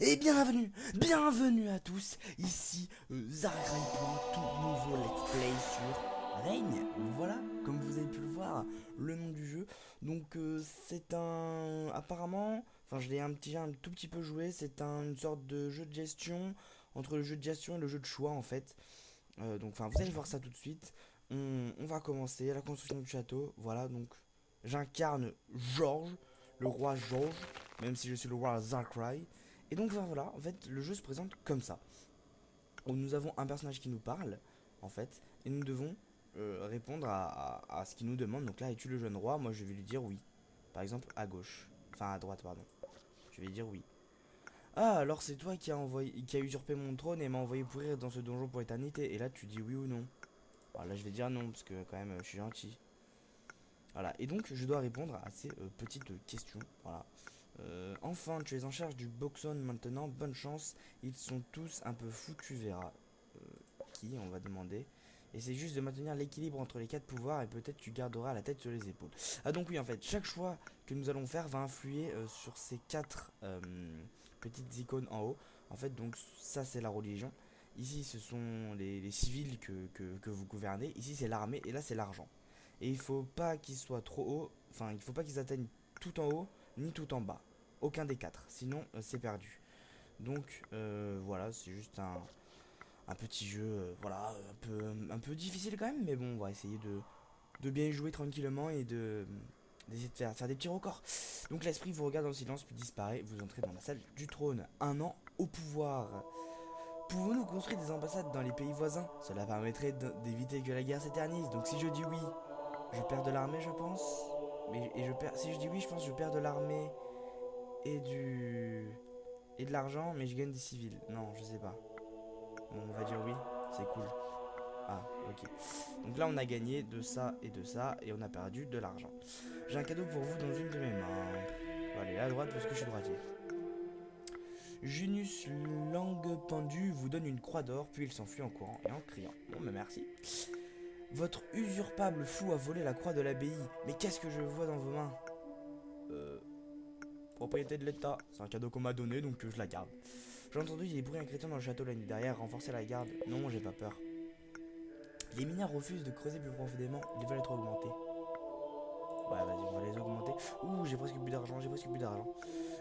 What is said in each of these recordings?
Et bienvenue à tous, ici Zargrai pour un tout nouveau let's play sur Règne. Voilà, comme vous avez pu le voir, le nom du jeu. Donc c'est un... apparemment, enfin je l'ai un tout petit peu joué, c'est une sorte de jeu de gestion, entre le jeu de gestion et le jeu de choix en fait. Donc enfin vous allez voir ça tout de suite. On va commencer la construction du château, voilà donc j'incarne Georges, le roi Georges, même si je suis le roi Zarkrai. Et donc voilà, en fait, le jeu se présente comme ça. Où nous avons un personnage qui nous parle, en fait, et nous devons répondre à ce qu'il nous demande. Donc là, es-tu le jeune roi? Moi, je vais lui dire oui. Par exemple, à gauche. Enfin, à droite, pardon. Je vais lui dire oui. Ah, alors c'est toi qui a usurpé mon trône et m'a envoyé pourrir dans ce donjon pour l'éternité. Et là, tu dis oui ou non. Alors là, je vais dire non, parce que quand même, je suis gentil. Voilà, et donc je dois répondre à ces petites questions. Voilà. Enfin, tu es en charge du Boxon maintenant, bonne chance. Ils sont tous un peu fous, tu verras. Qui, on va demander. Et c'est juste de maintenir l'équilibre entre les quatre pouvoirs et peut-être tu garderas la tête sur les épaules. Ah donc oui, en fait, chaque choix que nous allons faire va influer sur ces quatre petites icônes en haut. En fait, donc ça c'est la religion. Ici, ce sont les civils que vous gouvernez. Ici, c'est l'armée et là, c'est l'argent. Et il faut pas qu'ils soient trop haut, enfin, il faut pas qu'ils atteignent tout en haut ni tout en bas. Aucun des quatre, sinon c'est perdu. Donc voilà, c'est juste un petit jeu, voilà, un peu difficile quand même, mais bon, on va essayer de bien y jouer tranquillement et d'essayer de faire des petits records. Donc l'esprit vous regarde en silence puis disparaît, vous entrez dans la salle du trône. Un an au pouvoir. Pouvons-nous construire des ambassades dans les pays voisins? Cela permettrait d'éviter que la guerre s'éternise. Donc si je dis oui, je perds de l'armée, je pense. Mais et je perds. Si je dis oui, je pense que je perds de l'armée et du et de l'argent, mais je gagne des civils. Non, je sais pas. Bon, on va dire oui. C'est cool. Ah, ok. Donc là, on a gagné de ça, et on a perdu de l'argent. J'ai un cadeau pour vous dans une de mes mains. Je vais aller à droite parce que je suis droitier. Junius Langue Pendu vous donne une croix d'or, puis il s'enfuit en courant et en criant. Bon, mais merci. Votre usurpable fou a volé la croix de l'abbaye. Mais qu'est-ce que je vois dans vos mains? Euh, Propriété de l'État. C'est un cadeau qu'on m'a donné, donc je la garde. J'ai entendu des bruits inquiétants dans le château la nuit dernière. Renforcer la garde. Non, j'ai pas peur. Les mineurs refusent de creuser plus profondément. Ils veulent être augmentés. Ouais, vas-y, on va les augmenter. Ouh, j'ai presque plus d'argent, j'ai presque plus d'argent.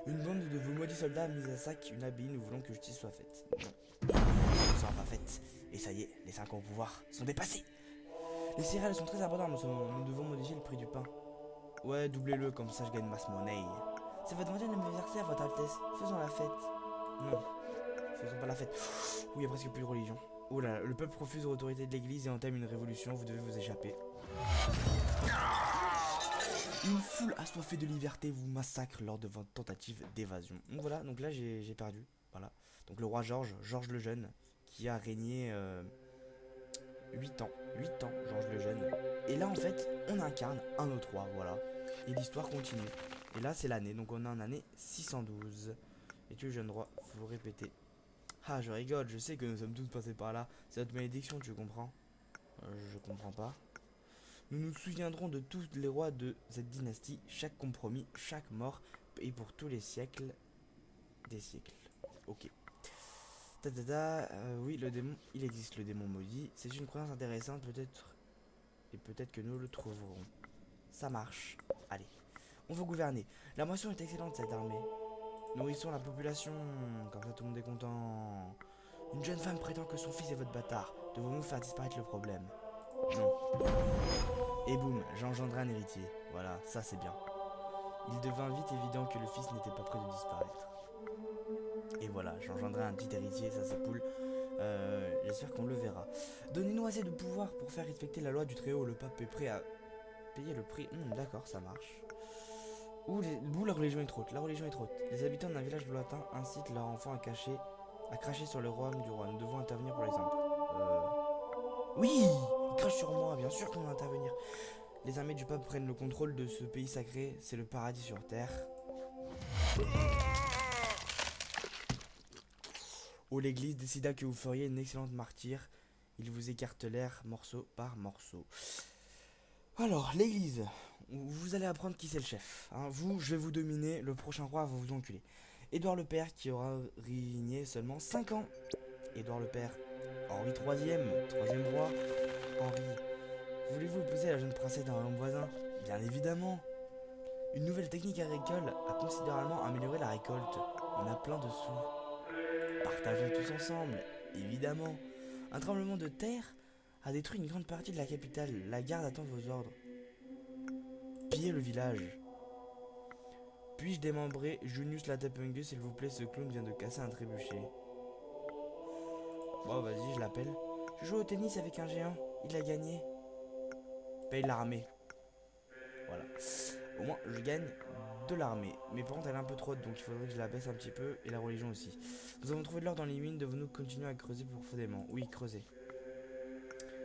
Une bande de vos maudits soldats a mis à sac une abbaye. Nous voulons que justice soit faite. Non, elle sera pas faite. Et ça y est, les 5 ans au pouvoir sont dépassés. Les céréales sont très abondantes en ce moment. Nous devons modifier le prix du pain. Ouais, doublez-le, comme ça je gagne masse monnaie. C'est votre 20e anniversaire, votre Altesse. Faisons la fête. Non, faisons pas la fête. Ouh, il y a presque plus de religion. Oh là, le peuple refuse l'autorité de l'église et entame une révolution. Vous devez vous échapper. Une foule assoiffée de liberté vous massacre lors de votre tentative d'évasion. Donc voilà, donc là j'ai perdu. Voilà. Donc le roi Georges, Georges le Jeune, qui a régné 8 ans. 8 ans, Georges le Jeune. Et là en fait, on incarne un autre roi, voilà. Et l'histoire continue. Et là c'est l'année, donc on est en année 612. Et tu es jeune roi, vous répétez. Ah je rigole, je sais que nous sommes tous passés par là. C'est notre malédiction, tu comprends? Je comprends pas. Nous nous souviendrons de tous les rois de cette dynastie, chaque compromis, chaque mort, et pour tous les siècles des siècles. Ok. Oui, le démon, il existe le démon maudit. C'est une croyance intéressante, peut-être, et peut-être que nous le trouverons. Ça marche. Allez, on va gouverner. La moisson est excellente, cette armée. Nourrissons la population, comme ça tout le monde est content. Une jeune femme prétend que son fils est votre bâtard. Devons-nous faire disparaître le problème? Non. Et boum, j'ai engendré un héritier. Voilà, ça c'est bien. Il devint vite évident que le fils n'était pas prêt de disparaître. Et voilà, j'ai engendré un petit héritier, ça c'est cool. J'espère qu'on le verra. Donnez-nous assez de pouvoir pour faire respecter la loi du Très-Haut. Le pape est prêt à payer le prix. D'accord, ça marche. Ouh, la religion est trop haute. La religion est trop haute. Les habitants d'un village lointain incitent leurs enfants à cracher sur le royaume du roi. Nous devons intervenir pour l'exemple. Oui, ils crachent sur moi, bien sûr qu'on va intervenir. Les armées du pape prennent le contrôle de ce pays sacré. C'est le paradis sur terre. Oh, l'église décida que vous feriez une excellente martyre. Ils vous écartelèrent morceau par morceau. Alors, l'église. Vous allez apprendre qui c'est le chef. Hein. Vous, je vais vous dominer. Le prochain roi va vous enculer. Édouard le Père qui aura régné seulement 5 ans. Édouard le Père. Henri IIIe, troisième roi. Henri. Voulez-vous épouser la jeune princesse d'un royaume voisin? Bien évidemment. Une nouvelle technique agricole a considérablement amélioré la récolte. On a plein de sous. Partageons tous ensemble, évidemment. Un tremblement de terre a détruit une grande partie de la capitale. La garde attend vos ordres. Pillez le village. Puis-je démembrer Junius Latapungus, s'il vous plaît, ce clown vient de casser un trébuchet. Bon, vas-y, je l'appelle. Je joue au tennis avec un géant, il a gagné. Paye l'armée. Voilà. Au moins, je gagne de l'armée. Mais par contre, elle est un peu trop haute, donc il faudrait que je la baisse un petit peu. Et la religion aussi. Nous avons trouvé de l'or dans les mines, devons-nous continuer à creuser profondément? Oui, creuser.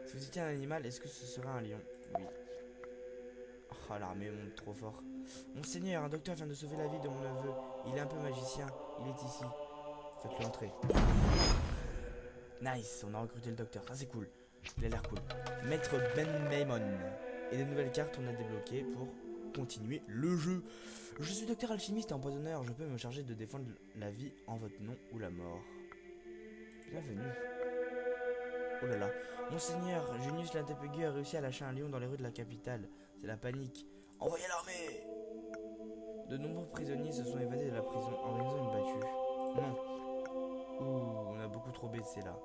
Si vous étiez un animal, est-ce que ce serait un lion? Oui. Oh, l'armée monte trop fort. Monseigneur, un docteur vient de sauver la vie de mon neveu. Il est un peu magicien. Il est ici. Faites-le entrer. Nice, on a recruté le docteur. Ça, c'est cool. Il a l'air cool. Maître Ben Maimon. Et des nouvelles cartes on a débloquées pour continuer le jeu. Je suis docteur alchimiste et empoisonneur. Je peux me charger de défendre la vie en votre nom ou la mort. Bienvenue. Oh là là. Monseigneur, Junius Latapungus a réussi à lâcher un lion dans les rues de la capitale. C'est la panique. Envoyez l'armée! De nombreux prisonniers se sont évadés de la prison en organisant une battue. Non. Ouh, on a beaucoup trop baissé là.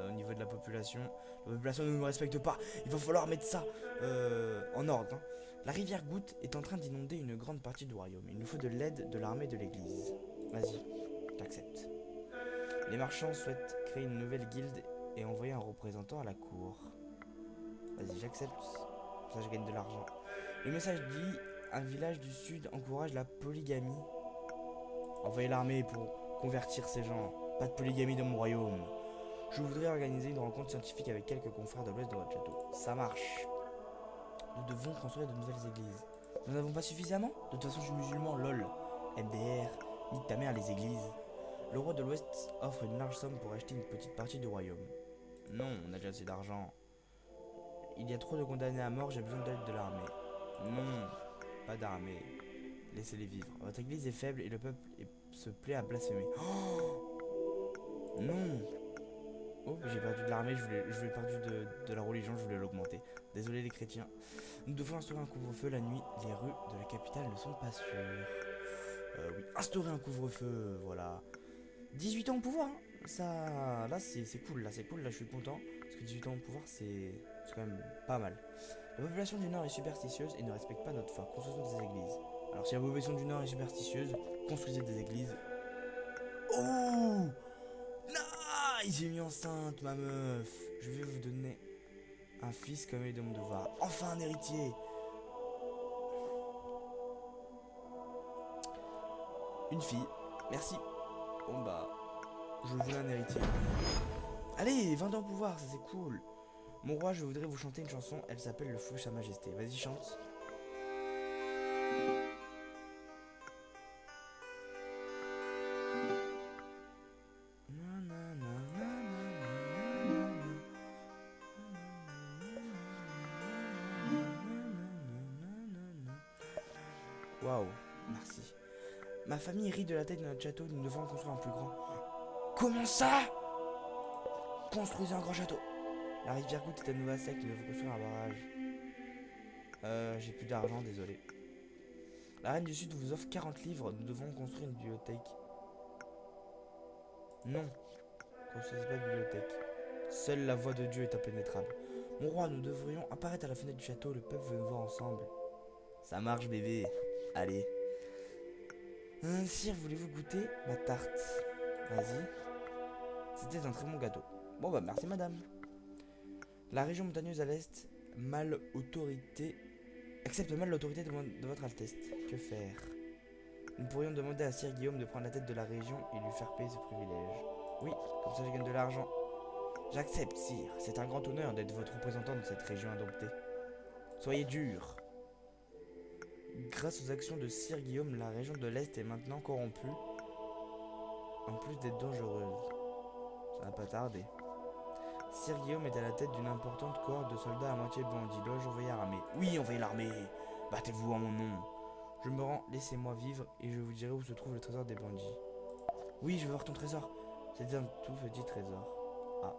Au niveau de la population ne nous respecte pas. Il va falloir mettre ça en ordre. Hein. La rivière Goutte est en train d'inonder une grande partie du royaume. Il nous faut de l'aide de l'armée de l'église. Vas-y, t'acceptes. Les marchands souhaitent créer une nouvelle guilde et envoyer un représentant à la cour. Vas-y, j'accepte. Ça, je gagne de l'argent. Le message dit: un village du sud encourage la polygamie. Envoyez l'armée pour convertir ces gens. Pas de polygamie dans mon royaume. Je voudrais organiser une rencontre scientifique avec quelques confrères de l'ouest de votre château. Ça marche. Nous devons construire de nouvelles églises. Nous n'en avons pas suffisamment? De toute façon, je suis musulman, lol. MDR, nique ta mère les églises. Le roi de l'ouest offre une large somme pour acheter une petite partie du royaume. Non, on a déjà assez d'argent. Il y a trop de condamnés à mort, j'ai besoin d'aide de l'armée. Non, pas d'armée. Laissez-les vivre. Votre église est faible et le peuple se plaît à blasphémer. Oh non. Oh, j'ai perdu de l'armée, je voulais perdu de la religion, je voulais l'augmenter. Désolé les chrétiens. Nous devons instaurer un couvre-feu la nuit. Les rues de la capitale ne sont pas sûres. Oui, instaurer un couvre-feu, voilà. 18 ans au pouvoir, hein. Ça, là c'est cool, là je suis content. Parce que 18 ans au pouvoir, c'est quand même pas mal. La population du Nord est superstitieuse et ne respecte pas notre foi. Construisons des églises. Alors si la population du Nord est superstitieuse, construisez des églises. Oh! Nice! J'ai mis enceinte, ma meuf. Je vais vous donner un fils comme il est de mon devoir. Enfin un héritier. Une fille. Merci. Bon bah, je voulais un héritier. Allez, 20 ans au pouvoir, ça c'est cool. Mon roi, je voudrais vous chanter une chanson. Elle s'appelle Le Fou Sa Majesté. Vas-y, chante. Waouh, merci. Ma famille rit de la tête de notre château, nous devons construire un plus grand. Comment ça? Construisez un grand château. La rivière Goutte est à nouveau à sec, il faut construire un barrage. J'ai plus d'argent, désolé. La reine du sud vous offre 40 livres, nous devons construire une bibliothèque. Non, construisez pas de bibliothèque. Seule la voix de Dieu est impénétrable. Mon roi, nous devrions apparaître à la fenêtre du château, le peuple veut nous voir ensemble. Ça marche bébé, allez. Sire, voulez-vous goûter ma tarte? Vas-y. C'était un très bon gâteau. Bon bah merci madame. La région montagneuse à l'est, accepte mal l'autorité de votre Altesse. Que faire? Nous pourrions demander à Sire Guillaume de prendre la tête de la région et lui faire payer ce privilège. Oui, comme ça je gagne de l'argent. J'accepte, sire. C'est un grand honneur d'être votre représentant dans cette région adoptée. Soyez dur. Grâce aux actions de Sire Guillaume, la région de l'Est est maintenant corrompue, en plus d'être dangereuse. Ça n'a pas tardé. Sire Guillaume est à la tête d'une importante cohorte de soldats à moitié bandits. Dois-je envoyer l'armée? Oui, envoyez l'armée. Battez-vous en mon nom. Je me rends, laissez-moi vivre et je vous dirai où se trouve le trésor des bandits. Oui, je veux voir ton trésor. C'est un tout petit trésor. Ah.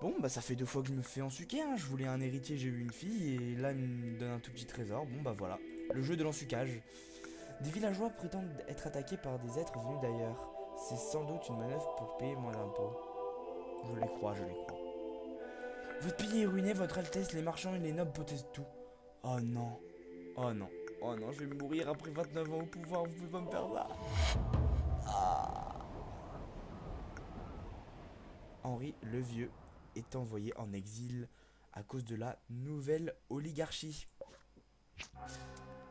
Bon, bah ça fait 2 fois que je me fais ensuquer, hein. Je voulais un héritier, j'ai eu une fille, et là il me donne un tout petit trésor. Bon bah voilà, le jeu de l'ensucage. Des villageois prétendent être attaqués par des êtres venus d'ailleurs. C'est sans doute une manœuvre pour payer moins d'impôts. Je les crois, je les crois. Votre pays est ruiné, votre Altesse, les marchands et les nobles protestent tout. Oh non, oh non, oh non, je vais mourir après 29 ans au pouvoir, vous pouvez pas me faire ça. Henri le Vieux est envoyé en exil à cause de la nouvelle oligarchie.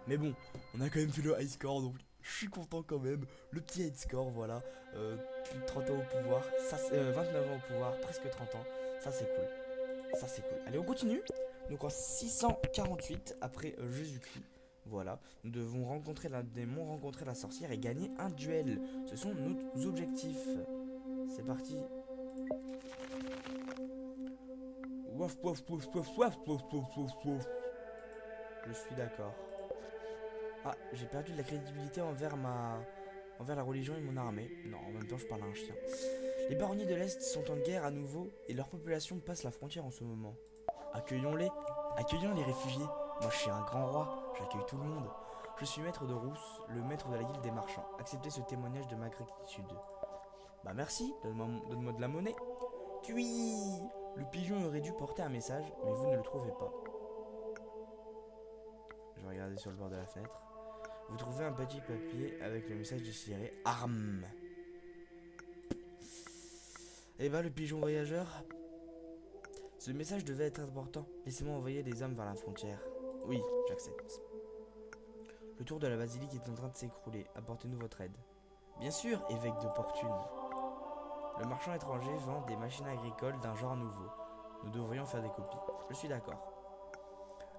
Mais bon, on a quand même fait le high score, donc je suis content quand même. Le petit high score, voilà. Plus de 30 ans au pouvoir, ça, 29 ans au pouvoir, presque 30 ans. Ça c'est cool. Ça c'est cool. Allez, on continue. Donc en 648 après Jésus-Christ, voilà, nous devons rencontrer la démon, rencontrer la sorcière et gagner un duel. Ce sont nos objectifs. C'est parti. Waf, waf, waf, waf, waf, waf, waf, waf, waf. Je suis d'accord. Ah, j'ai perdu de la crédibilité envers la religion et mon armée. Non, en même temps, je parle à un chien. Les baronniers de l'Est sont en guerre à nouveau et leur population passe la frontière en ce moment. Accueillons-les. Accueillons les réfugiés. Moi, je suis un grand roi. J'accueille tout le monde. Je suis maître de Rousse, le maître de la guilde des marchands. Acceptez ce témoignage de ma gratitude. Bah merci, donne-moi de la monnaie. Cui. Le pigeon aurait dû porter un message, mais vous ne le trouvez pas. Je vais regarder sur le bord de la fenêtre. Vous trouvez un petit papier avec le message déchiré Armes. Eh ben, le pigeon voyageur. Ce message devait être important. Laissez-moi envoyer des hommes vers la frontière. Oui, j'accepte. Le tour de la basilique est en train de s'écrouler. Apportez-nous votre aide. Bien sûr, évêque de Portune. Le marchand étranger vend des machines agricoles d'un genre nouveau. Nous devrions faire des copies. Je suis d'accord.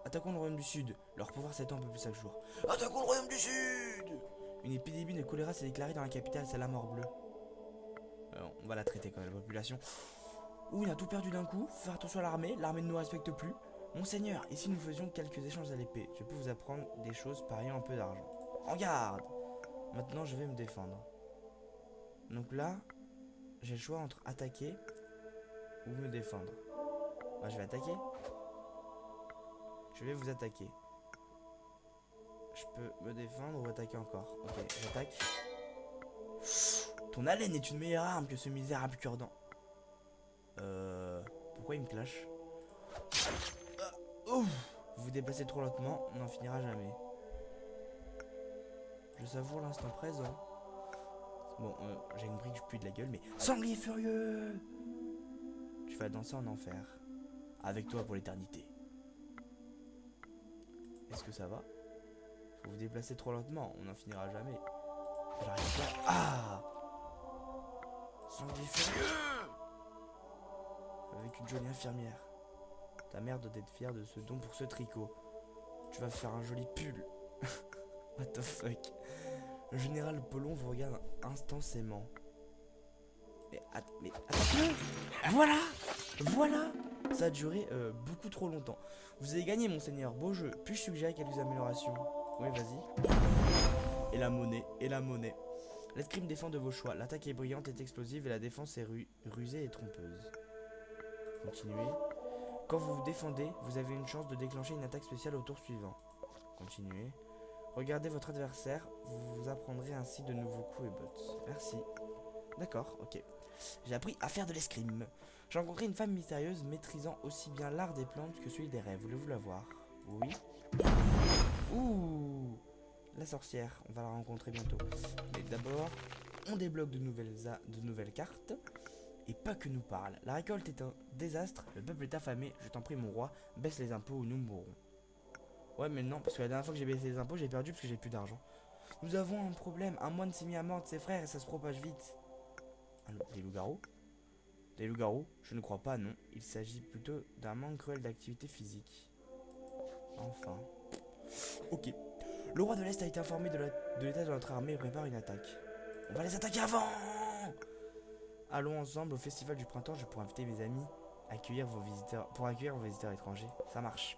Attaquons le royaume du Sud. Leur pouvoir s'étend un peu plus chaque jour. Attaquons le royaume du Sud. Une épidémie de choléra s'est déclarée dans la capitale, c'est la mort bleue. Alors, on va la traiter quand même, la population. Ouh, il a tout perdu d'un coup. Faire attention à l'armée ne nous respecte plus. Monseigneur, et si nous faisions quelques échanges à l'épée? Je peux vous apprendre des choses pariant un peu d'argent. En garde. Maintenant, je vais me défendre. Donc là, j'ai le choix entre attaquer ou me défendre. Bah, je vais attaquer. Je vais vous attaquer. Je peux me défendre ou attaquer encore. Ok, j'attaque. Ton haleine est une meilleure arme que ce misérable cure-dent. Pourquoi il me clash? Vous vous déplacez trop lentement, on n'en finira jamais. Je savoure l'instant présent. Bon, j'ai une brique, je pue de la gueule, mais... Sanglier furieux! Tu vas danser en enfer. Avec toi pour l'éternité. Est-ce que ça va? Vous vous déplacez trop lentement, on n'en finira jamais. J'arrive pas... Ah! Sanglier furieux! Avec une jolie infirmière. Ta mère doit être fière de ce don pour ce tricot. Tu vas faire un joli pull. What the fuck? Le général Polon vous regarde intensément. Mais attends-le. Voilà. Voilà. Ça a duré beaucoup trop longtemps. Vous avez gagné, monseigneur. Beau jeu. Puis-je suggérer quelques améliorations? Oui, vas-y. Et la monnaie. Et la monnaie. L'escrime défend de vos choix. L'attaque est brillante, est explosive et la défense est rusée et trompeuse. Continuez. Quand vous vous défendez, vous avez une chance de déclencher une attaque spéciale au tour suivant. Continuez. Regardez votre adversaire, vous apprendrez ainsi de nouveaux coups et bottes. Merci. D'accord, ok. J'ai appris à faire de l'escrime. J'ai rencontré une femme mystérieuse maîtrisant aussi bien l'art des plantes que celui des rêves. Voulez-vous la voir? Oui. Ouh, la sorcière, on va la rencontrer bientôt. Mais d'abord, on débloque de nouvelles cartes. Et pas que nous parle. La récolte est un désastre, le peuple est affamé. Je t'en prie, mon roi, baisse les impôts ou nous mourrons. Ouais, mais non, parce que la dernière fois que j'ai baissé les impôts, j'ai perdu parce que j'ai plus d'argent. Nous avons un problème. Un moine s'est mis à mort de ses frères et ça se propage vite. Des loups-garous? Des loups-garous? Je ne crois pas, non. Il s'agit plutôt d'un manque cruel d'activité physique. Enfin. Ok. Le roi de l'Est a été informé de l'état de notre armée et prépare une attaque. On va les attaquer avant! Allons ensemble au festival du printemps, je pourrais inviter mes amis à accueillir vos visiteurs étrangers. Ça marche.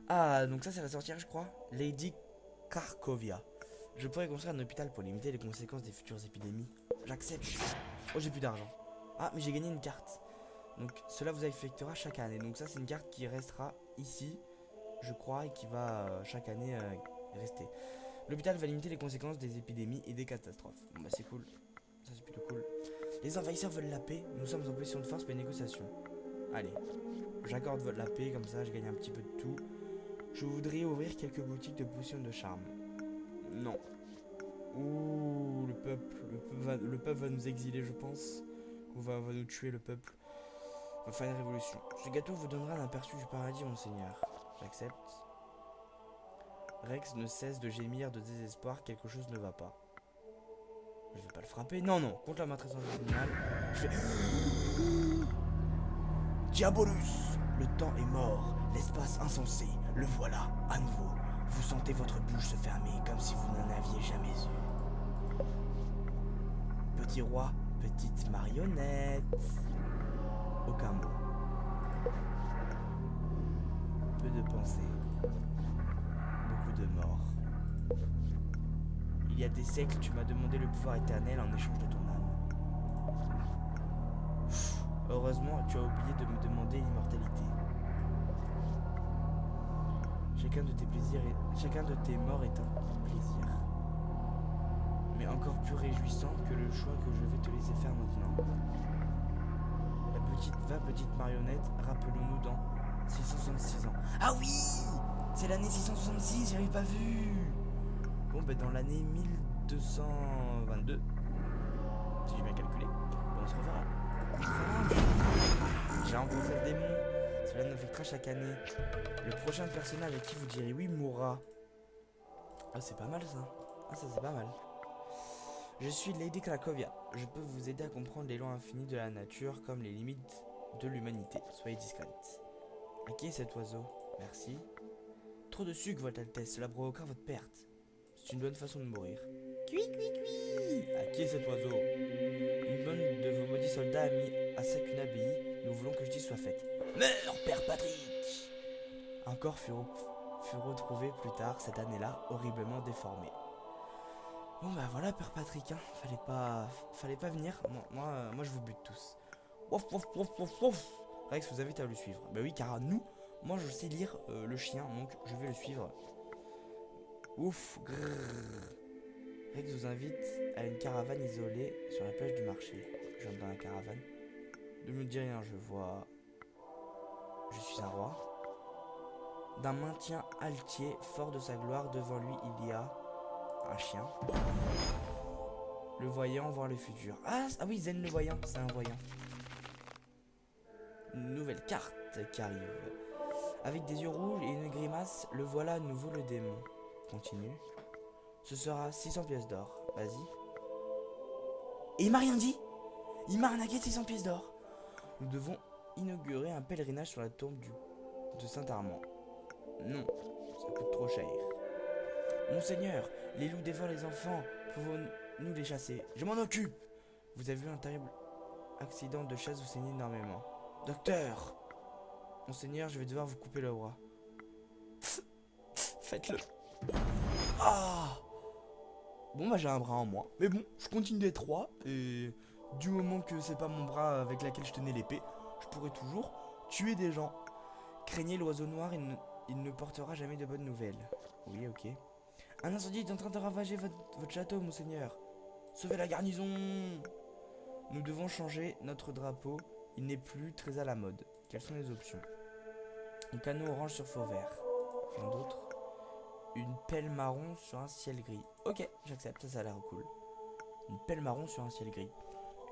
Ah, donc ça c'est la sorcière, je crois. Lady Karkovia. Je pourrais construire un hôpital pour limiter les conséquences des futures épidémies. J'accepte. Oh, j'ai plus d'argent. Ah, mais j'ai gagné une carte. Donc cela vous affectera chaque année. Donc ça c'est une carte qui restera ici, je crois, et qui va chaque année rester. L'hôpital va limiter les conséquences des épidémies et des catastrophes. Bon bah c'est cool. Ça c'est plutôt cool. Les envahisseurs veulent la paix. Nous sommes en position de force pour les négociations. Allez. J'accorde la paix, comme ça je gagne un petit peu de tout. Je voudrais ouvrir quelques boutiques de potions de charme. Non. Ouh, le peuple va nous exiler, je pense. Ou va nous tuer, le peuple. Va faire une révolution. Ce gâteau vous donnera un aperçu du paradis, monseigneur. J'accepte. Rex ne cesse de gémir de désespoir, quelque chose ne va pas. Je vais pas le frapper. Non, non, contre la maltraitance animale. Je fais... Diabolus! Le temps est mort, l'espace insensé, le voilà, à nouveau. Vous sentez votre bouche se fermer comme si vous n'en aviez jamais eu. Petit roi, petite marionnette. Aucun mot. Peu de pensées. Beaucoup de morts. Il y a des siècles, tu m'as demandé le pouvoir éternel en échange de ton âme. Heureusement, tu as oublié de me demander l'immortalité. Chacun de tes morts est un plaisir. Mais encore plus réjouissant que le choix que je vais te laisser faire maintenant. Petite marionnette, rappelons-nous dans 666 ans. Ah oui! C'est l'année 666, j'avais pas vu! Bon, ben dans l'année 1222, si j'ai bien calculé, on se reverra. J'ai rencontré le démon, cela nous affectera chaque année. Le prochain personnage à qui vous direz oui mourra. Ah, c'est pas mal ça. Ah, ça c'est pas mal. Je suis Lady Cracovia. Je peux vous aider à comprendre les lois infinies de la nature comme les limites de l'humanité. Soyez discrète. À qui est cet oiseau? Merci. Trop de sucre, votre Altesse. Cela provoquera votre perte. C'est une bonne façon de mourir. Cui, cui, cui. À qui est cet oiseau? Une bonne de vos maudits soldats a mis à sac une abbaye. Nous voulons que justice soit faite. Meurs, Père Patrick! Un corps fut retrouvé plus tard cette année-là, horriblement déformé. Bon bah voilà, Père Patrick, hein. Fallait pas venir. Moi je vous bute tous. Wouf, wouf, wouf, wouf, wouf. Rex vous invite à le suivre. Bah oui, car moi je sais lire le chien, donc je vais le suivre. Ouf, grrr. Rex vous invite à une caravane isolée sur la plage du marché. Je rentre dans la caravane. Ne me dis rien, je vois. Je suis un roi. D'un maintien altier, fort de sa gloire, devant lui il y a un chien. Le voyant voir le futur. Ah oui, Zen le voyant, c'est un voyant. Une nouvelle carte qui arrive. Avec des yeux rouges et une grimace, le voilà à nouveau le démon. Continue. Ce sera 600 pièces d'or. Vas-y. Et il m'a rien dit. Il m'a arnaqué 600 pièces d'or. Nous devons inaugurer un pèlerinage sur la tombe de Saint-Armand. Non, ça coûte trop cher. Monseigneur, les loups dévorent les enfants. Pouvons-nous les chasser? Je m'en occupe. Vous avez eu un terrible accident de chasse, vous saignez énormément. Docteur! Monseigneur, je vais devoir vous couper le bras. Faites-le. Ah! Bon bah j'ai un bras en moins. Mais bon, je continue d'être roi. Et du moment que c'est pas mon bras avec lequel je tenais l'épée, je pourrais toujours tuer des gens. Craignez l'oiseau noir, il ne portera jamais de bonnes nouvelles. Oui, ok. Un incendie est en train de ravager votre château, monseigneur. Sauvez la garnison. Nous devons changer notre drapeau. Il n'est plus très à la mode. Quelles sont les options? Un canot orange sur fond vert. Rien d'autre. Une pelle marron sur un ciel gris. Ok, j'accepte, ça a l'air cool. Une pelle marron sur un ciel gris.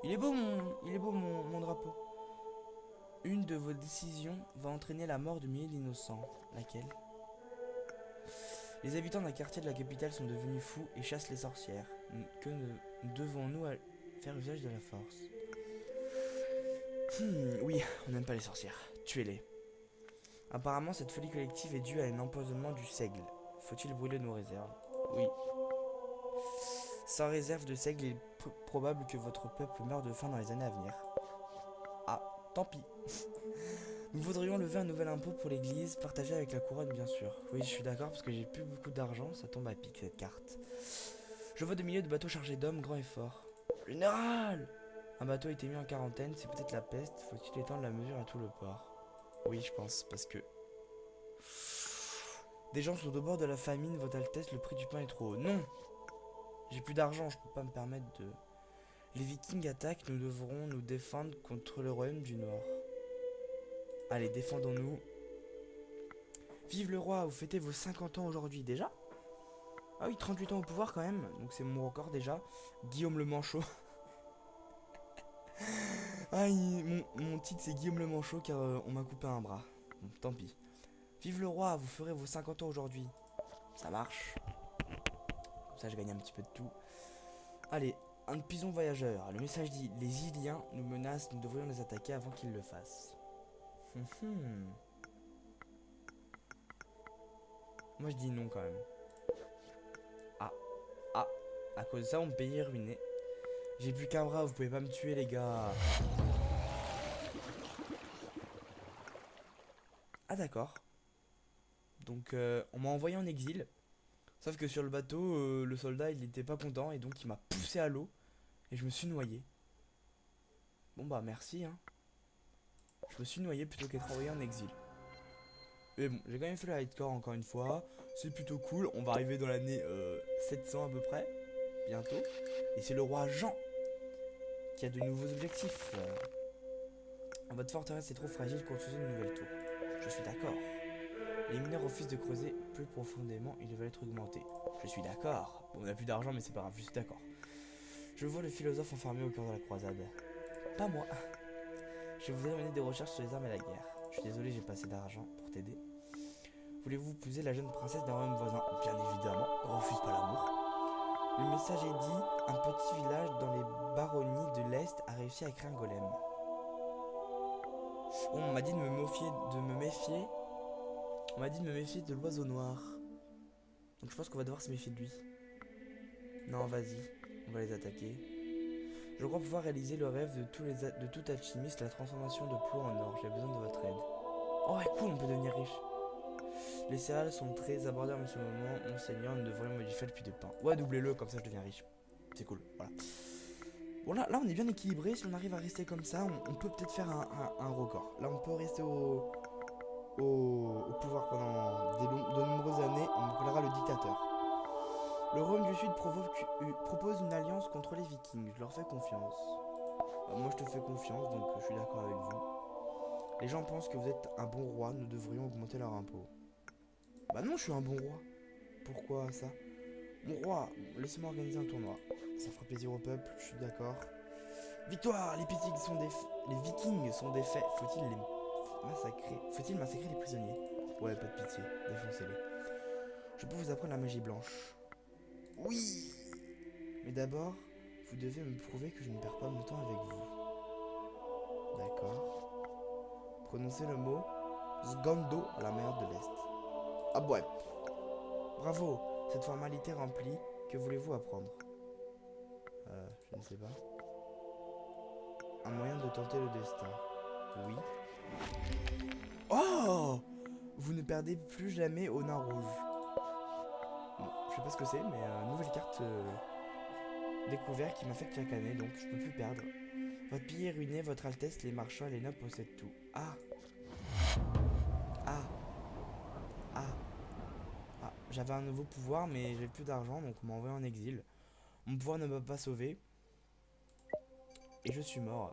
Il est beau mon drapeau. Une de vos décisions va entraîner la mort de milliers d'innocents. Laquelle? Les habitants d'un quartier de la capitale sont devenus fous et chassent les sorcières. Que devons-nous faire usage de la force? Oui, on n'aime pas les sorcières. Tuez-les. Apparemment, cette folie collective est due à un empoisonnement du seigle. Faut-il brûler nos réserves? Oui. Sans réserve de seigle, il est probable que votre peuple meure de faim dans les années à venir. Ah, tant pis. Nous voudrions lever un nouvel impôt pour l'église, partagé avec la couronne bien sûr. Oui, je suis d'accord parce que j'ai plus beaucoup d'argent, ça tombe à pic cette carte. Je vois de milliers de bateaux chargés d'hommes, grands et forts. Général! Un bateau a été mis en quarantaine, c'est peut-être la peste. Faut-il étendre la mesure à tout le port? Oui, je pense, parce que... Des gens sont au bord de la famine, votre Altesse, le prix du pain est trop haut. Non! J'ai plus d'argent, je peux pas me permettre de... Les Vikings attaquent, nous devrons nous défendre contre le royaume du Nord. Allez, défendons-nous. Vive le roi, vous fêtez vos 50 ans aujourd'hui déjà? Ah oui, 38 ans au pouvoir quand même, donc c'est mon record déjà. Guillaume le Manchot. Ah, mon titre c'est Guillaume le Manchot car on m'a coupé un bras. Bon, tant pis. Vive le roi, vous ferez vos 50 ans aujourd'hui. Ça marche. Comme ça je gagne un petit peu de tout. Allez, un pison voyageur. Le message dit, les Iliens nous menacent, nous devrions les attaquer avant qu'ils le fassent. Moi je dis non quand même. Ah, à cause de ça mon pays est ruiné. J'ai plus qu'un bras, vous pouvez pas me tuer les gars. Ah d'accord. Donc on m'a envoyé en exil. Sauf que sur le bateau, le soldat il était pas content et donc il m'a poussé à l'eau. Et je me suis noyé. Bon bah merci hein. Je me suis noyé plutôt qu'être envoyé en exil. Mais bon, j'ai quand même fait le hardcore encore une fois. C'est plutôt cool. On va arriver dans l'année 700 à peu près. Bientôt. Et c'est le roi Jean qui a de nouveaux objectifs. Votre forteresse est trop fragile, construisez une nouvelle tour. Je suis d'accord. Les mineurs refusent de creuser plus profondément, ils veulent être augmentés. Je suis d'accord. Bon, on n'a plus d'argent, mais c'est pas grave, je suis d'accord. Je vois le philosophe enfermé au cœur de la croisade. Pas moi. Je voudrais mener des recherches sur les armes et la guerre. Je suis désolé, j'ai pas assez d'argent pour t'aider. Voulez-vous épouser la jeune princesse d'un royaume voisin? Bien évidemment, refuse pas l'amour. Le message est dit, un petit village dans les baronnies de l'Est a réussi à créer un golem. Oh, on m'a dit de me méfier. On m'a dit de me méfier de l'oiseau noir. Donc je pense qu'on va devoir se méfier de lui. Non, vas-y, on va les attaquer. Je crois pouvoir réaliser le rêve de tout alchimiste, la transformation de plomb en or. J'ai besoin de votre aide. Oh ouais, cool, on peut devenir riche. Les céréales sont très abordables en ce moment. Monseigneur, nous devrions modifier le puits de pain. Ouais, doublez-le, comme ça je deviens riche. C'est cool, voilà. Bon là on est bien équilibré. Si on arrive à rester comme ça, on peut peut-être faire un record. Là on peut rester au pouvoir pendant de nombreuses années. On appellera le dictateur. Le royaume du Sud propose une alliance contre les Vikings. Je leur fais confiance. Moi je te fais confiance, donc je suis d'accord avec vous. Les gens pensent que vous êtes un bon roi. Nous devrions augmenter leur impôt. Bah non, je suis un bon roi. Pourquoi ça? Mon roi, laissez-moi organiser un tournoi. Ça fera plaisir au peuple, je suis d'accord. Victoire, les Vikings sont défaits. Faut-il massacrer les prisonniers? Ouais, pas de pitié, défoncez-les. Je peux vous apprendre la magie blanche. Oui. Mais d'abord, vous devez me prouver que je ne perds pas mon temps avec vous. D'accord. Prononcez le mot Sgando à la mer de l'Est. Ah ouais. Bravo, cette formalité remplie, que voulez-vous apprendre? Je ne sais pas. Un moyen de tenter le destin. Oui. Oh! Vous ne perdez plus jamais au nain rouge. Bon, je sais pas ce que c'est, mais nouvelle carte découverte qui m'affecte chaque année, donc je peux plus perdre. Votre pays est ruiné, votre Altesse, les marchands et les nobles possèdent tout. Ah! Ah! Ah! Ah! J'avais un nouveau pouvoir, mais j'ai plus d'argent, donc on m'a envoyé en exil. Mon pouvoir ne m'a pas sauvé. Et je suis mort.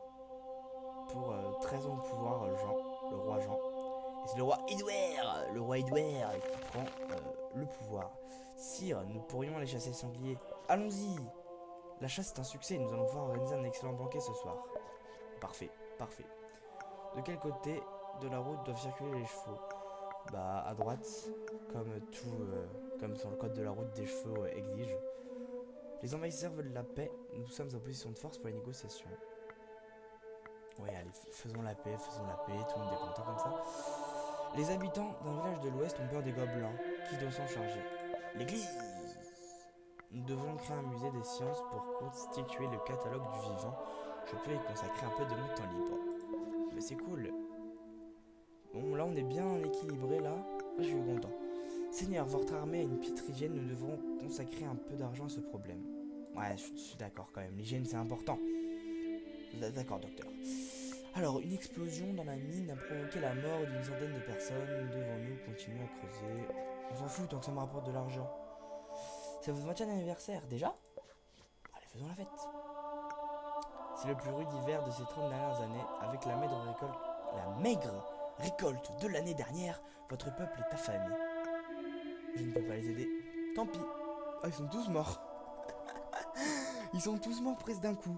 Pour 13 ans de pouvoir, le roi Jean. Et c'est le roi Edouard qui prend le pouvoir. Sire, nous pourrions aller chasser le sanglier. Allons-y. La chasse est un succès, nous allons pouvoir organiser un excellent banquet ce soir. Parfait, parfait. De quel côté de la route doivent circuler les chevaux? Bah à droite, comme sur le code de la route des chevaux exige. Les envahisseurs veulent la paix, nous sommes en position de force pour les négociations. Ouais, allez, faisons la paix, tout le monde est content comme ça. Les habitants d'un village de l'ouest ont peur des gobelins. Qui doit s'en charger? L'église. Nous devons créer un musée des sciences pour constituer le catalogue du vivant. Je peux y consacrer un peu de mon temps libre. Mais c'est cool. Bon, là on est bien équilibré là. Moi je suis content. Seigneur, votre armée a une petite hygiène, nous devrons consacrer un peu d'argent à ce problème. Ouais, je suis d'accord quand même, l'hygiène c'est important. D'accord, docteur. Alors, une explosion dans la mine a provoqué la mort d'une centaine de personnes. Devons-nous continuer à creuser? On s'en fout tant que ça me rapporte de l'argent. C'est votre 20e anniversaire, déjà? Allez, faisons la fête. C'est le plus rude hiver de ces 30 dernières années. Avec la maigre récolte de l'année dernière, votre peuple est affamé. Je ne peux pas les aider. Tant pis. Ah, ils sont tous morts. Ils sont tous morts presque d'un coup.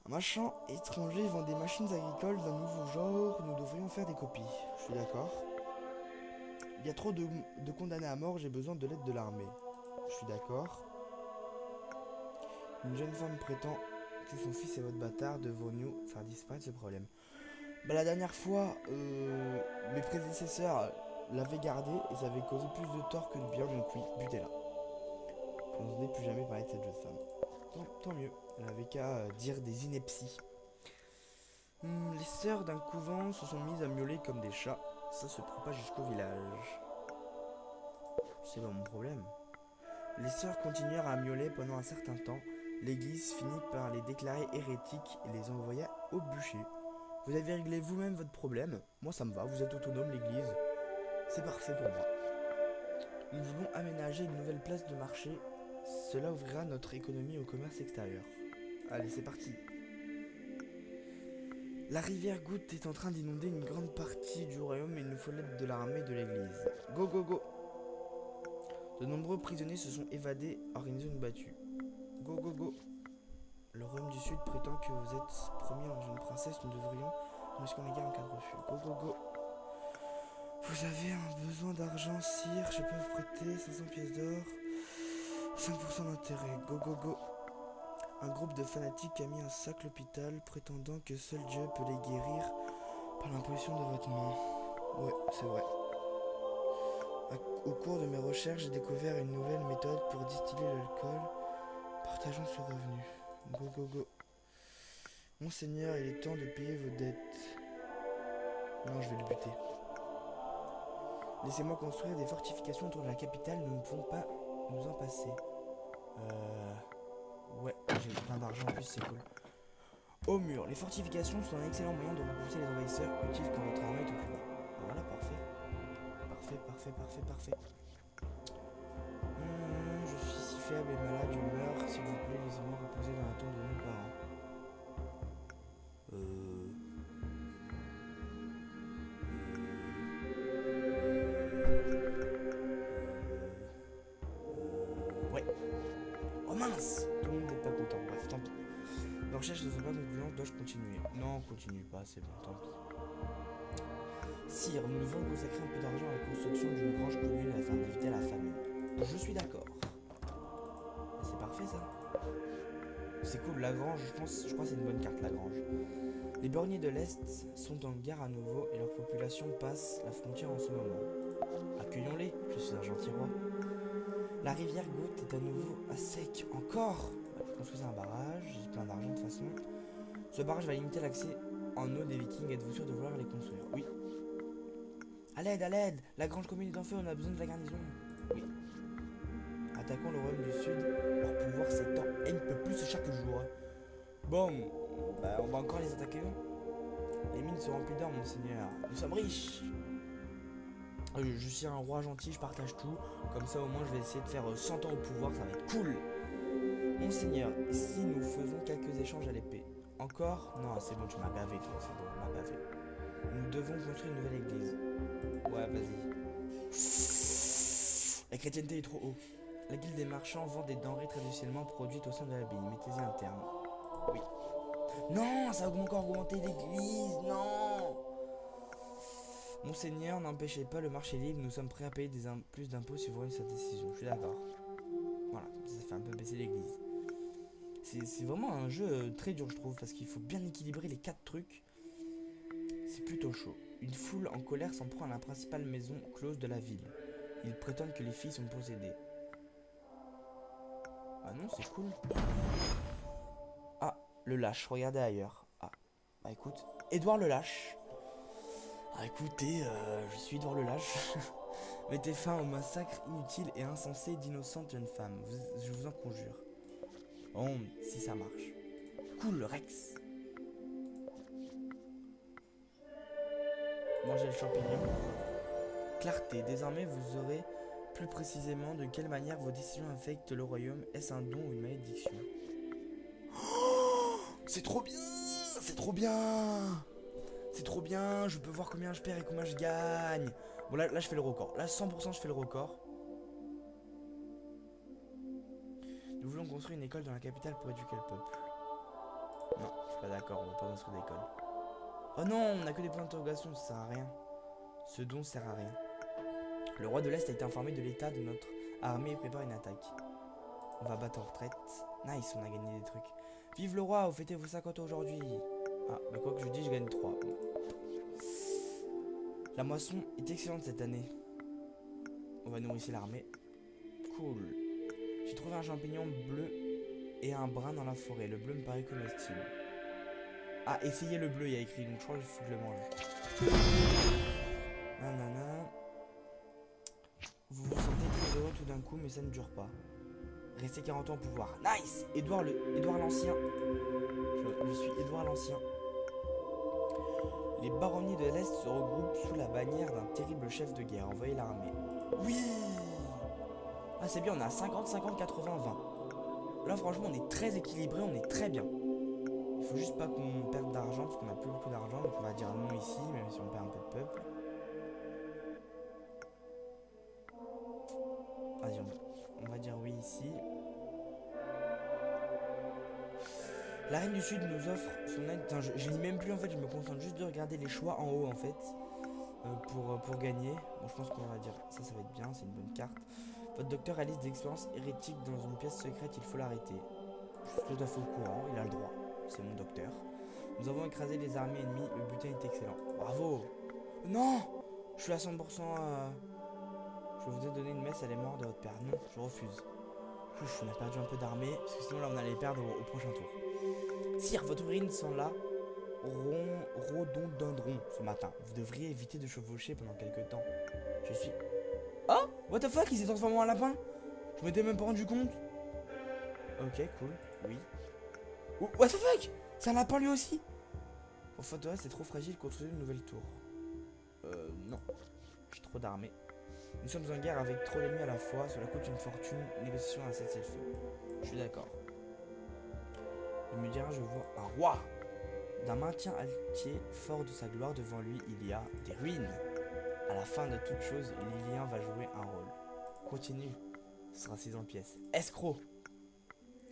Un marchand étranger vend des machines agricoles d'un nouveau genre. Nous devrions faire des copies. Je suis d'accord. Il y a trop de condamnés à mort. J'ai besoin de l'aide de l'armée. Je suis d'accord. Une jeune femme prétend que son fils est votre bâtard. Devons-nous faire disparaître ce problème? Bah, la dernière fois, mes prédécesseurs l'avaient gardé et ça avait causé plus de tort que de bien. Donc oui, butez-la. Je n'entendais plus jamais parler de cette jeune femme. Tant mieux. Elle avait qu'à dire des inepties. Les sœurs d'un couvent se sont mises à miauler comme des chats. Ça se propage jusqu'au village. C'est pas mon problème. Les sœurs continuèrent à miauler pendant un certain temps. L'église finit par les déclarer hérétiques et les envoya au bûcher. Vous avez réglé vous-même votre problème. Moi ça me va, vous êtes autonome l'église. C'est parfait pour moi. Nous voulons aménager une nouvelle place de marché. Cela ouvrira notre économie au commerce extérieur. Allez, c'est parti. La rivière Goutte est en train d'inonder une grande partie du royaume et il nous faut l'aide de l'armée de l'église. Go, go, go. De nombreux prisonniers se sont évadés, organisant une battue. Go, go, go. Le royaume du Sud prétend que vous êtes promis en jeune princesse, nous devrions risquer la guerre en cas de refus. Go, go, go. Vous avez un besoin d'argent, sire, je peux vous prêter 500 pièces d'or, 5% d'intérêt. Go, go, go. Un groupe de fanatiques a mis un sac à l'hôpital, prétendant que seul Dieu peut les guérir par l'imposition de votre main. Ouais, c'est vrai. Au cours de mes recherches, j'ai découvert une nouvelle méthode pour distiller l'alcool. Partageons ce revenu. Go, go, go. Monseigneur, il est temps de payer vos dettes. Non, je vais le buter. Laissez-moi construire des fortifications autour de la capitale, nous ne pouvons pas nous en passer. Ouais, j'ai plein d'argent en plus, c'est cool. Au mur, les fortifications sont un excellent moyen de repousser les envahisseurs, utiles quand votre armée est au plus bas. Voilà, parfait. Parfait. Je suis si faible et malade, je meurs. S'il vous plaît, laissez-moi reposer dans la tombe de mes parents. Ouais. Oh mince! Tout le monde n'est pas content. Bref, tant pis. Les recherches ne sont pas concluantes, dois-je continuer? Non, continue pas, c'est bon, tant pis. Sire, nous devons consacrer un peu d'argent à la construction d'une grange commune afin d'éviter la famine. Je suis d'accord. C'est parfait ça. C'est cool, la grange, je crois que c'est une bonne carte la grange. Les borniers de l'Est sont en guerre à nouveau et leur population passe la frontière en ce moment. Accueillons-les, je suis un gentil roi. La rivière Goutte est à nouveau à sec. Encore? Je construis un barrage, j'ai plein d'argent de toute façon. Ce barrage va limiter l'accès en eau des vikings, êtes-vous sûr de vouloir les construire? Oui. À l'aide! La grange commune est en feu, on a besoin de la garnison. Oui. Attaquons le royaume du Sud, leur pouvoir s'étend un peu plus chaque jour. Bon, bah on va encore les attaquer. Les mines se remplissent d'or, monseigneur. Nous sommes riches. Je suis un roi gentil, je partage tout. Comme ça au moins je vais essayer de faire 100 ans au pouvoir, ça va être cool. Monseigneur, si nous faisons quelques échanges à l'épée. Encore? Non, c'est bon, tu m'as gavé toi, c'est bon, tu m'as gavé. Nous devons construire une nouvelle église. Ouais, vas-y. La chrétienté est trop haut. La guilde des marchands vend des denrées traditionnellement produites au sein de l'abbaye. Mettez-y un terme. Oui. Non, ça va encore augmenter l'église. Non. Monseigneur, n'empêchez pas le marché libre. Nous sommes prêts à payer plus d'impôts si vous voyez cette décision. Je suis d'accord. Voilà, ça fait un peu baisser l'église. C'est vraiment un jeu très dur, je trouve, parce qu'il faut bien équilibrer les 4 trucs. C'est plutôt chaud. Une foule en colère s'en prend à la principale maison close de la ville. Ils prétendent que les filles sont possédées. Ah non, c'est cool. Ah, le lâche, regardez ailleurs. Ah, bah écoute, Édouard le lâche. Ah écoutez, je suis Édouard le lâche. Mettez fin au massacre inutile et insensé d'innocentes jeunes femmes. Je vous en conjure. Bon, si ça marche. Cool, Rex. Mangez le champignon. Clarté. Désormais, vous aurez plus précisément de quelle manière vos décisions affectent le royaume. Est-ce un don ou une malédiction? Oh, c'est trop bien. C'est trop bien. C'est trop bien. Je peux voir combien je perds et combien je gagne. Bon, là je fais le record. Là, 100%, je fais le record. Nous voulons construire une école dans la capitale pour éduquer le peuple. Non, je suis pas d'accord. On va pas construire d'école. Oh non, on a que des points d'interrogation. Ça sert à rien. Ce don sert à rien. Le roi de l'Est a été informé de l'état de notre armée et prépare une attaque. On va battre en retraite. Nice, on a gagné des trucs. Vive le roi, vous fêtez vos 50 ans aujourd'hui. Ah, bah quoi que je dis, je gagne 3. Bon. La moisson est excellente cette année. On va nourrir l'armée. Cool. J'ai trouvé un champignon bleu et un brun dans la forêt. Le bleu me paraît comestible. Ah, essayez le bleu, il y a écrit. Donc je crois qu'il faut que je le mange. Nanana. Vous vous sentez très heureux tout d'un coup, mais ça ne dure pas. Restez 40 ans au pouvoir. Nice. Édouard l'Ancien. Je suis Édouard l'Ancien. Les baronniers de l'Est se regroupent sous la bannière d'un terrible chef de guerre. Envoyez l'armée. Oui. Ah, c'est bien, on a 50, 50, 80, 20. Là, franchement, on est très équilibré, on est très bien. Il faut juste pas qu'on perde d'argent, parce qu'on a plus beaucoup d'argent. Donc on va dire non ici, même si on perd un peu de peuple. Vas-y, on va dire oui ici. La reine du sud nous offre son aide. Enfin, je lis même plus en fait, je me concentre juste de regarder les choix en haut en fait. Pour gagner. Bon, je pense qu'on va dire ça va être bien, c'est une bonne carte. Votre docteur réalise des expériences hérétiques dans une pièce secrète, il faut l'arrêter. Je suis tout à fait au courant, il a le droit. C'est mon docteur. Nous avons écrasé les armées ennemies, le butin est excellent. Bravo. Non. Je suis à 100%. Je vous ai donné une messe à les morts de votre père. Non, je refuse. Ouf, on a perdu un peu d'armée, parce que sinon là on allait perdre au prochain tour. Sire, votre urine sent là rhododendron ce matin. Vous devriez éviter de chevaucher pendant quelques temps. Je suis... Oh, what the fuck, il s'est transformé en lapin. Je m'étais même pas rendu compte. Ok, cool, oui. Oh, what the fuck, c'est un lapin lui aussi. Votre forteresse c'est trop fragile, construisez une nouvelle tour. Non. J'ai trop d'armées. Nous sommes en guerre avec trop d'ennemis à la fois, cela coûte une fortune, négociation à cessez-le-feu. Je suis d'accord. Il me dira, je vois un roi. D'un maintien altier, fort de sa gloire, devant lui, il y a des ruines. À la fin de toute chose, Lilien va jouer un rôle. Continue. Ce sera 6 en pièces. Escroc.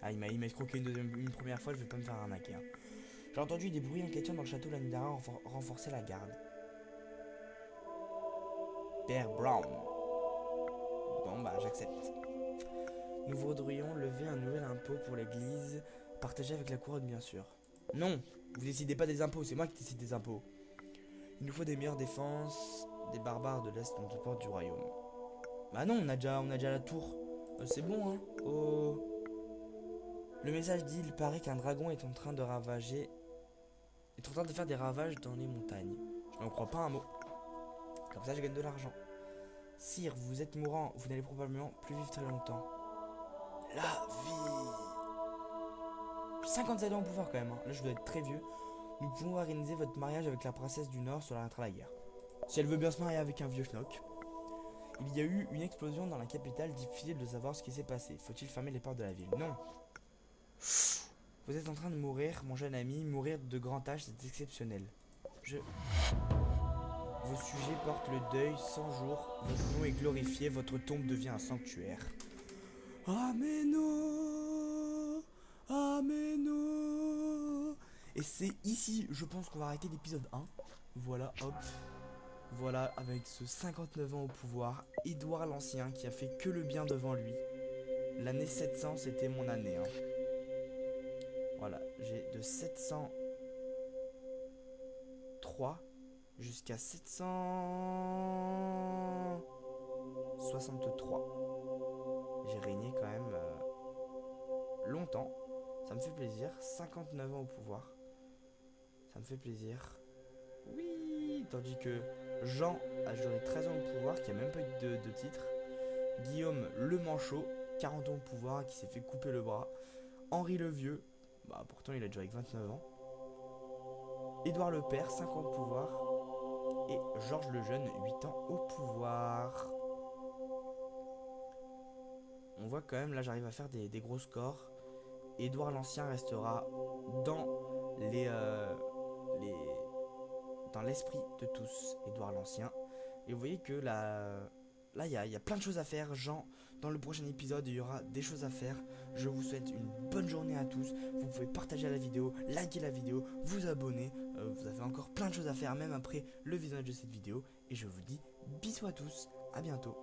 Ah, il m'a escroqué une première fois, je vais pas me faire arnaquer. Hein. J'ai entendu des bruits inquiétants dans le château l'année dernière, renforcer la garde. Père Brown. Bon, bah, j'accepte. Nous voudrions lever un nouvel impôt pour l'église, partagé avec la couronne, bien sûr. Non, vous décidez pas des impôts, c'est moi qui décide des impôts. Il nous faut des meilleures défenses des barbares de l'Est aux portes du royaume. Bah non, on a déjà la tour. C'est bon, hein. Oh. Le message dit, il paraît qu'un dragon est en train de ravager... est en train de faire des ravages dans les montagnes. Je n'en crois pas un mot. Comme ça, je gagne de l'argent. Sire, vous êtes mourant, vous n'allez probablement plus vivre très longtemps. La vie. 57 ans au pouvoir quand même, hein. Là je dois être très vieux. Nous pouvons organiser votre mariage avec la princesse du Nord sur l'arrêtera la guerre. Si elle veut bien se marier avec un vieux schnock. Il y a eu une explosion dans la capitale, difficile de savoir ce qui s'est passé. Faut-il fermer les portes de la ville? Non. Vous êtes en train de mourir, mon jeune ami. Mourir de grand âge, c'est exceptionnel. Vos sujets portent le deuil 100 jours. Votre nom est glorifié, votre tombe devient un sanctuaire. Ameno. Ameno. Et c'est ici, je pense qu'on va arrêter l'épisode 1. Voilà, hop. Voilà, avec ce 59 ans au pouvoir, Édouard l'Ancien qui a fait que le bien devant lui. L'année 700, c'était mon année. Hein. Voilà, j'ai de 703 jusqu'à 763. J'ai régné quand même longtemps. Ça me fait plaisir. 59 ans au pouvoir. Ça me fait plaisir. Oui, tandis que Jean a duré 13 ans au pouvoir, qui a même pas eu de titre. Guillaume le Manchot, 40 ans au pouvoir, qui s'est fait couper le bras. Henri le Vieux, bah pourtant il a duré que 29 ans. Édouard le Père, 5 ans au pouvoir. Et Georges le Jeune, 8 ans au pouvoir. On voit quand même, là j'arrive à faire des gros scores. Édouard l'Ancien restera dans les dans l'esprit de tous, Édouard l'Ancien. Et vous voyez que là il y a plein de choses à faire. Jean, dans le prochain épisode, il y aura des choses à faire. Je vous souhaite une bonne journée à tous. Vous pouvez partager la vidéo, liker la vidéo, vous abonner. Vous avez encore plein de choses à faire, même après le visionnage de cette vidéo. Et je vous dis bisous à tous, à bientôt.